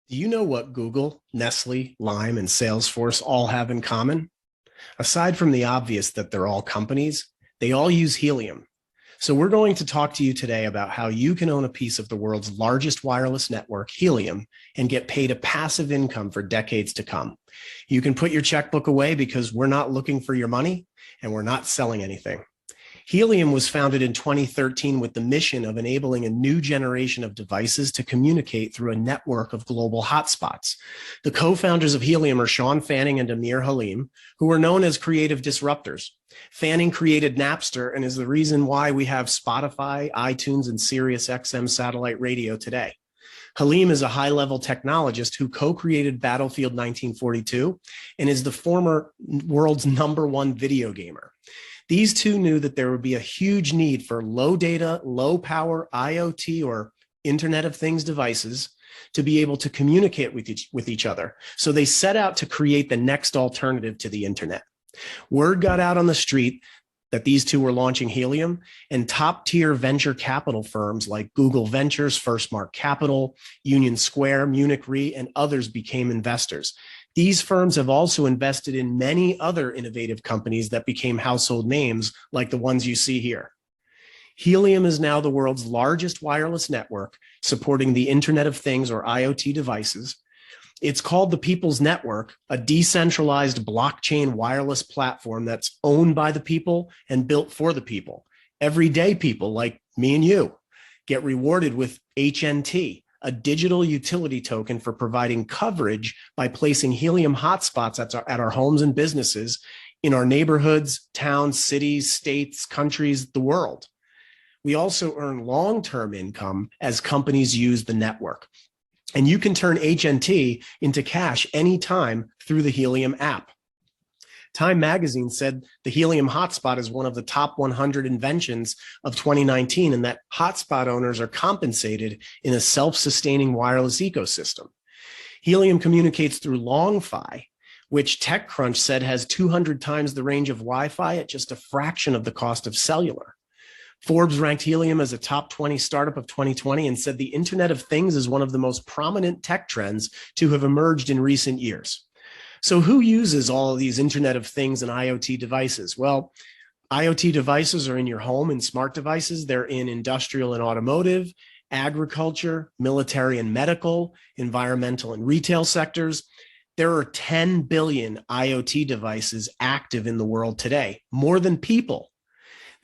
Do you know what Google, Nestle, Lime, and Salesforce all have in common? Aside from the obvious that they're all companies, they all use helium. So we're going to talk to you today about how you can own a piece of the world's largest wireless network, Helium, and get paid a passive income for decades to come. You can put your checkbook away because we're not looking for your money and we're not selling anything. Helium was founded in 2013 with the mission of enabling a new generation of devices to communicate through a network of global hotspots. The co-founders of Helium are Sean Fanning and Amir Halim, who are known as creative disruptors. Fanning created Napster and is the reason why we have Spotify, iTunes, and Sirius XM satellite radio today. Halim is a high-level technologist who co-created Battlefield 1942 and is the former world's #1 video gamer. These two knew that there would be a huge need for low data, low power IoT or Internet of Things devices to be able to communicate with each other. So they set out to create the next alternative to the Internet. Word got out on the street that these two were launching Helium, and top tier venture capital firms like Google Ventures, FirstMark Capital, Union Square, Munich Re, and others became investors. These firms have also invested in many other innovative companies that became household names like the ones you see here. Helium is now the world's largest wireless network supporting the Internet of Things or IoT devices. It's called the People's Network, a decentralized blockchain wireless platform that's owned by the people and built for the people. Everyday people like me and you get rewarded with HNT, a digital utility token for providing coverage by placing helium hotspots at our homes and businesses in our neighborhoods, towns, cities, states, countries, the world. We also earn long-term income as companies use the network. And you can turn HNT into cash anytime through the Helium app. Time magazine said the Helium hotspot is one of the top 100 inventions of 2019, and that hotspot owners are compensated in a self-sustaining wireless ecosystem. Helium communicates through LongFi, which TechCrunch said has 200 times the range of Wi-Fi at just a fraction of the cost of cellular. Forbes ranked Helium as a top 20 startup of 2020 and said the Internet of Things is one of the most prominent tech trends to have emerged in recent years. So who uses all of these Internet of Things and IoT devices? Well, IoT devices are in your home and smart devices. They're in industrial and automotive, agriculture, military and medical, environmental and retail sectors. There are 10 billion IoT devices active in the world today, more than people.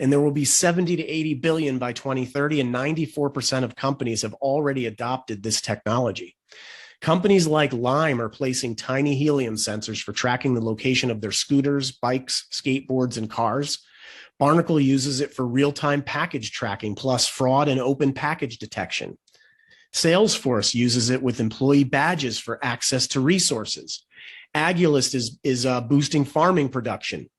And there will be 70 to 80 billion by 2030, and 94% of companies have already adopted this technology. Companies like Lime are placing tiny helium sensors for tracking the location of their scooters, bikes, skateboards, and cars. Barnacle uses it for real-time package tracking, plus fraud and open package detection. Salesforce uses it with employee badges for access to resources. Agulist is boosting farming production.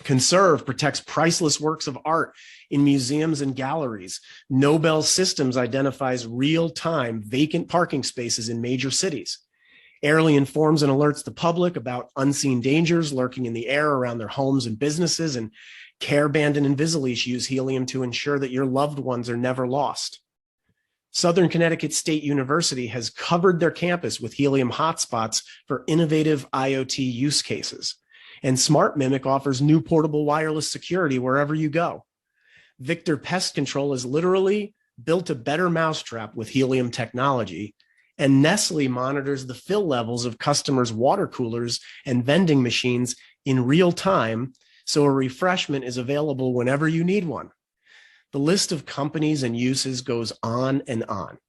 Conserve protects priceless works of art in museums and galleries. Nobel Systems identifies real-time vacant parking spaces in major cities. Airly informs and alerts the public about unseen dangers lurking in the air around their homes and businesses. And Careband and Invisileash use Helium to ensure that your loved ones are never lost. Southern Connecticut State University has covered their campus with Helium hotspots for innovative IoT use cases. And Smart Mimic offers new portable wireless security wherever you go. Victor Pest Control has literally built a better mousetrap with Helium technology. And Nestle monitors the fill levels of customers' water coolers and vending machines in real time, so a refreshment is available whenever you need one. The list of companies and uses goes on and on.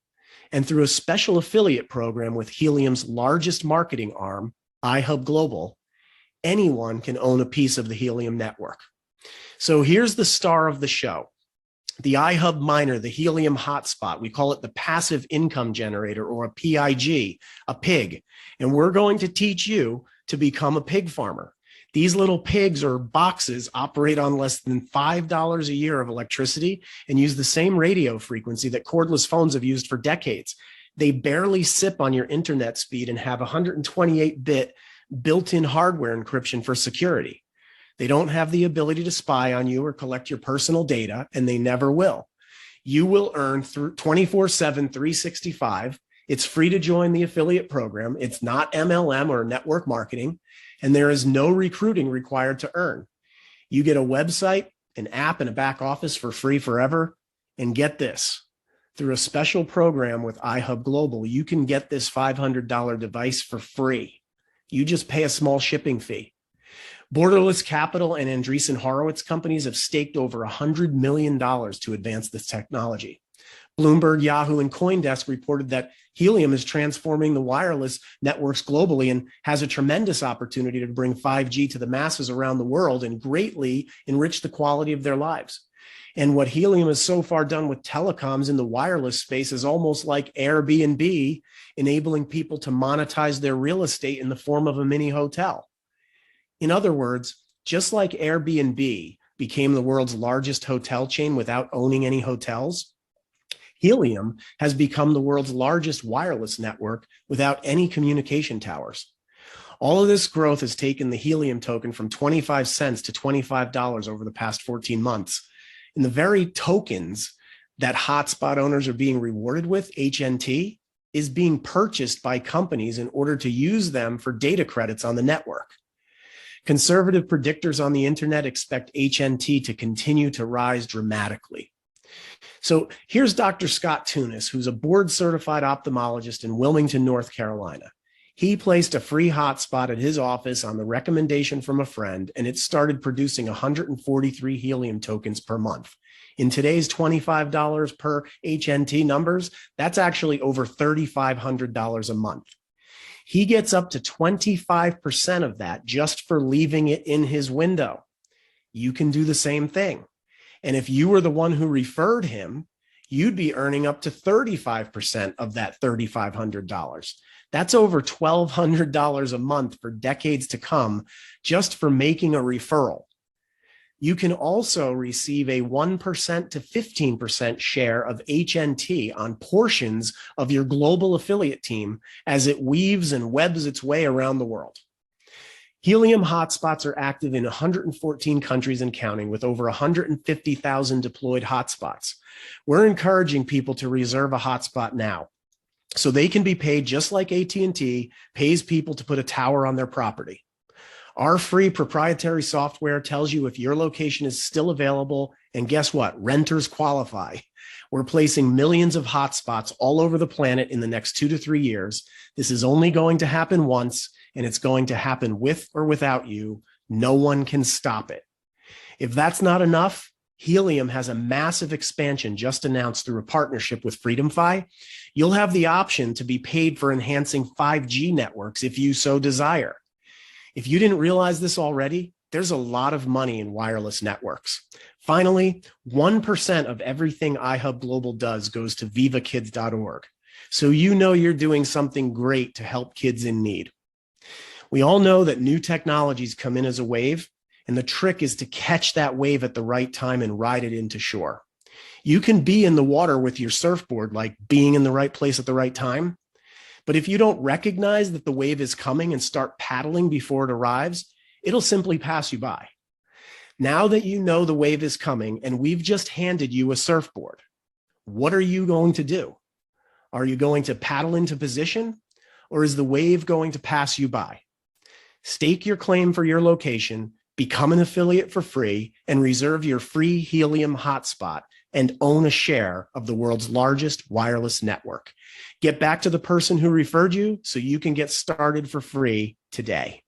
And through a special affiliate program with Helium's largest marketing arm, iHub Global, anyone can own a piece of the Helium network. So here's the star of the show, the iHub miner, the Helium hotspot. We call it the passive income generator, or a PIG, a pig. And we're going to teach you to become a pig farmer. These little pigs or boxes operate on less than $5 a year of electricity and use the same radio frequency that cordless phones have used for decades. They barely sip on your internet speed and have 128-bit built-in hardware encryption for security. They don't have the ability to spy on you or collect your personal data, and they never will. You will earn through 24/7, 365 It's free to join the affiliate program. It's not MLM or network marketing, and there is no recruiting required to earn. You get a website, an app, and a back office for free forever. And get this, through a special program with iHub Global, you can get this $500 device for free. You just pay a small shipping fee. Borderless Capital and Andreessen Horowitz companies have staked over $100 million to advance this technology. Bloomberg, Yahoo, and CoinDesk reported that Helium is transforming the wireless networks globally and has a tremendous opportunity to bring 5G to the masses around the world and greatly enrich the quality of their lives. And what Helium has so far done with telecoms in the wireless space is almost like Airbnb, enabling people to monetize their real estate in the form of a mini hotel. In other words, just like Airbnb became the world's largest hotel chain without owning any hotels, Helium has become the world's largest wireless network without any communication towers. All of this growth has taken the Helium token from 25 cents to $25 over the past 14 months. And the very tokens that hotspot owners are being rewarded with, HNT, is being purchased by companies in order to use them for data credits on the network. Conservative predictors on the internet expect HNT to continue to rise dramatically. So here's Dr. Scott Tunis, who's a board-certified ophthalmologist in Wilmington, North Carolina. He placed a free hotspot at his office on the recommendation from a friend, and it started producing 143 Helium tokens per month. In today's $25 per HNT numbers, that's actually over $3,500 a month. He gets up to 25% of that just for leaving it in his window. You can do the same thing. And if you were the one who referred him, you'd be earning up to 35% of that $3,500. That's over $1,200 a month for decades to come just for making a referral. You can also receive a 1% to 15% share of HNT on portions of your global affiliate team as it weaves and webs its way around the world. Helium hotspots are active in 114 countries and counting, with over 150,000 deployed hotspots. We're encouraging people to reserve a hotspot now, so they can be paid just like AT&T pays people to put a tower on their property. Our free proprietary software tells you if your location is still available, and guess what? Renters qualify. We're placing millions of hotspots all over the planet in the next 2 to 3 years. This is only going to happen once, and it's going to happen with or without you. No one can stop it. If that's not enough, Helium has a massive expansion just announced through a partnership with FreedomFi. You'll have the option to be paid for enhancing 5G networks if you so desire. If you didn't realize this already, there's a lot of money in wireless networks. Finally, 1% of everything iHub Global does goes to vivakids.org. So you know you're doing something great to help kids in need. We all know that new technologies come in as a wave, and the trick is to catch that wave at the right time and ride it into shore. You can be in the water with your surfboard, like being in the right place at the right time. But if you don't recognize that the wave is coming and start paddling before it arrives, it'll simply pass you by. Now that you know the wave is coming and we've just handed you a surfboard, what are you going to do? Are you going to paddle into position, or is the wave going to pass you by? Stake your claim for your location, become an affiliate for free, and reserve your free Helium hotspot and own a share of the world's largest wireless network. Get back to the person who referred you so you can get started for free today.